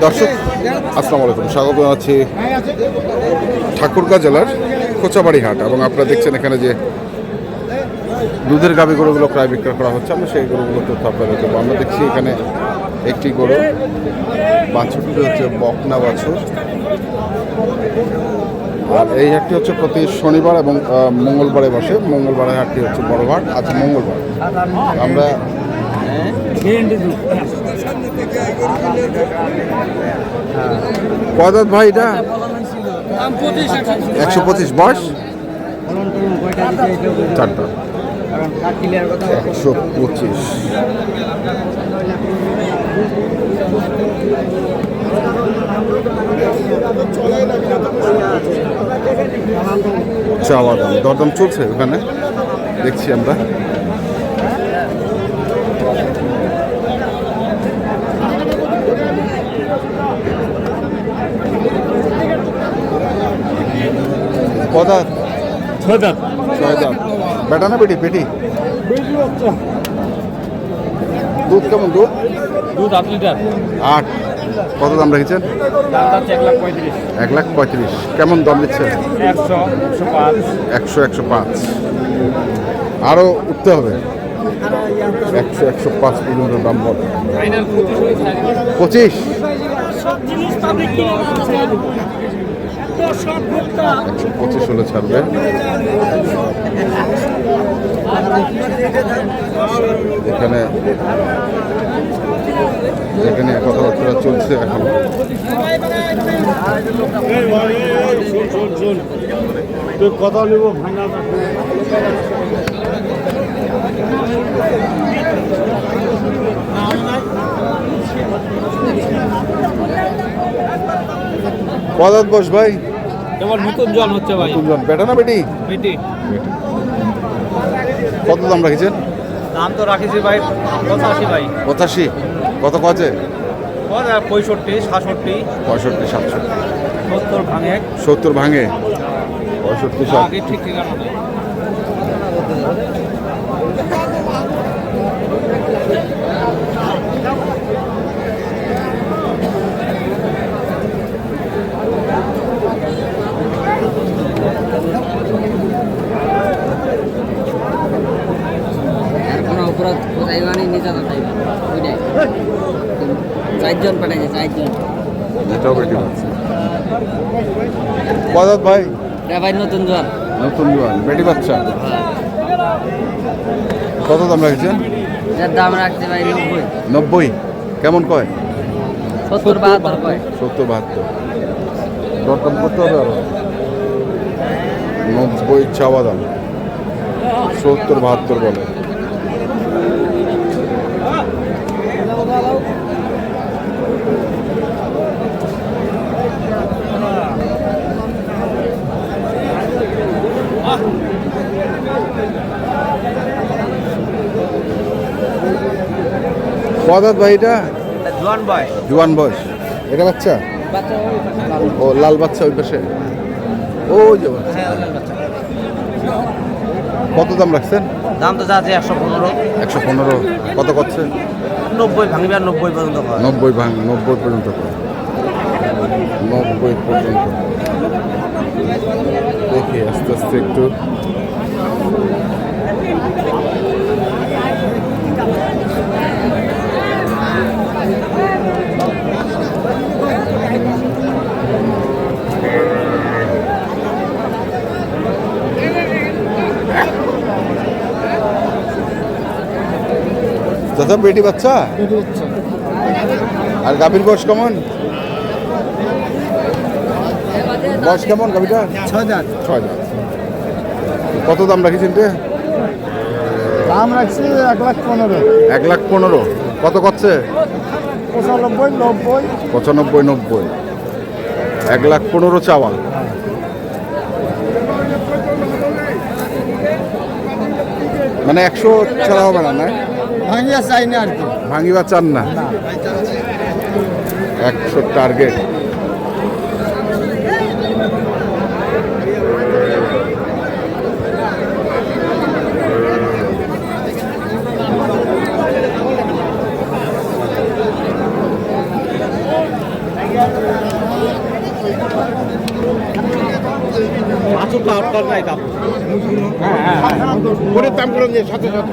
দর্শক আসসালামু আলাইকুম, স্বাগত জানাচ্ছি ঠাকুরগাঁ জেলার কোচাবাড়ি হাট। এবং আপনারা দেখছেন এখানে যে দুধের গাভী গরুগুলো প্রায় বিক্রয় করা হচ্ছে, আমরা সেই গরুগুলো তথ্য আপনাদের দেবো। আমরা দেখছি এখানে একটি গরু, বাছুরটি হচ্ছে বকনা বাছুর। আর এই হাটটি হচ্ছে প্রতি শনিবার এবং মঙ্গলবারে বসে। মঙ্গলবারের হাটটি হচ্ছে বড় হাট, আজ মঙ্গলবার। আমরা কদাত ভাই এটা 125 বয়স, চারটা 125। চাওয়া দাম, দরদাম চলছে ওখানে, দেখছি আমরা। কদাত? ছয় দাঁত। বেটা না বেটি? পেটি। দুধ কেমন? দুধ 8 লিটার। 8। কত দাম রেখেছেন? 1,35,000। কেমন দাম দিচ্ছেন? 100-105। আরো উঠতে হবে, 100-105 পর্যন্ত দাম বলে। 25 হলে ছাড়বে। এখানে কথাবার্তা চলছে এখন। কথা নেব ভাঙা কদাত বস ভাই? কেবল নতুন জন হচ্ছে ভাই। নতুন জন। বেটা না বেটি? বেটি। কত দাম রাখছেন? দাম তো রাখিছি ভাই 85 ভাই। 85। কত কাজে? 65, 67, 67। 70 ভাঙে। 70 ভাঙে, 65। আগে ঠিক ঠিকানা নেই। চারজন পাঠাইছে, 4জন। এটাও বেটি বাচ্চা। কদাত ভাই? ভাই নতুন জন। বেটি বাচ্চা। কত দাম রাখছেন? এর দাম রাখছে ভাই 90। কেমন কয়? 70-72 কয়। 70-72। দরদাম করতে হবে আরো। 90 চাওয়া দাম, 70-72 বলে। কদাত ভাই এটা? জোয়ান বয়স। এটা বাচ্চা? ও লাল বাচ্চা ওই পাশে। ও যে কত দাম রাখছেন? দাম তো যাচ্ছে 115। 115। কত করছে? 90 ভাঙবে, আর 90 পর্যন্ত হয়। 90 পর্যন্ত। 90 পর্যন্ত। দেখি আস্তে আস্তে একটু। দাদা বেটি বাচ্চা? আর গাভীর বয়স কেমন? গাভীটা? 6 দাঁত। কত দাম রাখিছেন? দাম রাখছি 1,15,000। 1,15,000। কত করছে? 95-90। 95-90। 1,15,000 চাওয়া। মানে 100 ছাড়া হবে না? ভাঙিয়া চাই না আর কি। ভাঙিবা চান না? 100 টার্গেট। ওর দাম করে দিয়ে সাথে সাথে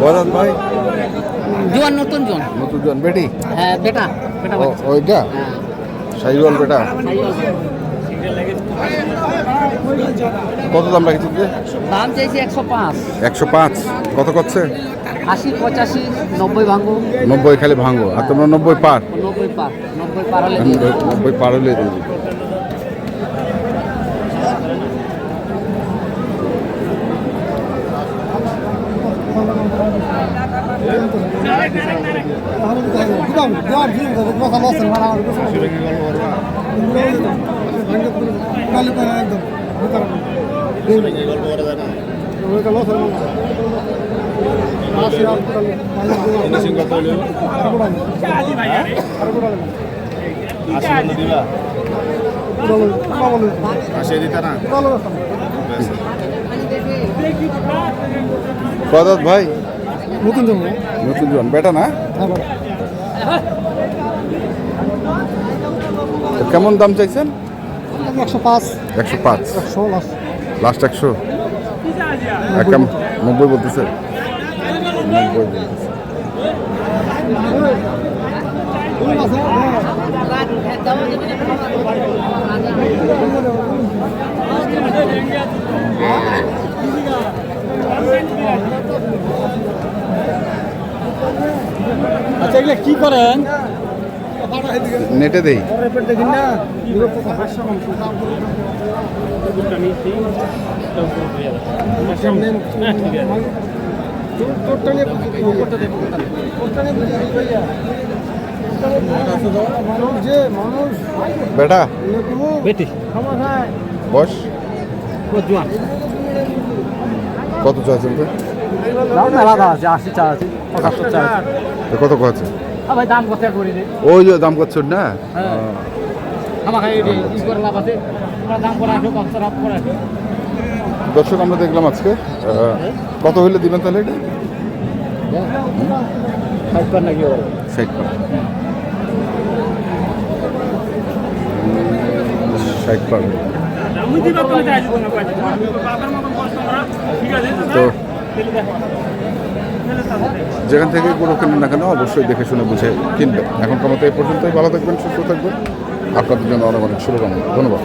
বলেন ভাই, জোয়ান নতুন জন। নতুন জন বেটি, হ্যাঁ বেটা বেটা বাচ্চা। ওইটা হ্যাঁ শাহিওয়াল বেটা। কত দাম রাখছি? দাম চাইছি 105। 105। কত করছে? 80 85 90 ভাঙবো। 90 খালি ভাঙবো, আর তোমরা 90 পার? 90 পার, 90 পার হলে দিয়ে দেব। 90 পার হলে দিয়ে দিবি। কত ভাই? নতুন জমি নতুন জন বেটা না? তো কেমন দাম চাইছেন? 105 105। 100 লাস্ট 100? একদম 90 বলতেছে। 90 বলতেছে। আচ্ছা এগুলা কি করেন? নেটে দেই। দেখুন না বেটা বেটি বস জোয়ান। কত চাইছেন তো? দাম আলাদা আছে, 80 চা আছে, 75 চা আছে। তো কত আছে? ভাই দাম কত করে দে? ওই যে দাম করছেন না? হ্যাঁ। আমাকে এই ই করে লাভ আছে। আমরা দাম করে আসো, কত রাত করে আসো। দর্শক আমরা দেখলাম আজকে কত হইলে দিবেন তাহলে এটা? 60 পার নাকি ওর? 60 পার। 60 পার। তো যেখান থেকে গরু কিনুন না কেন অবশ্যই দেখে শুনে বুঝে কিনবেন। এখনকার মতো এই পর্যন্তই। ভালো থাকবেন, সুস্থ থাকবেন। আপনাদের জন্য অনেক অনেক শুভকামনা। ধন্যবাদ।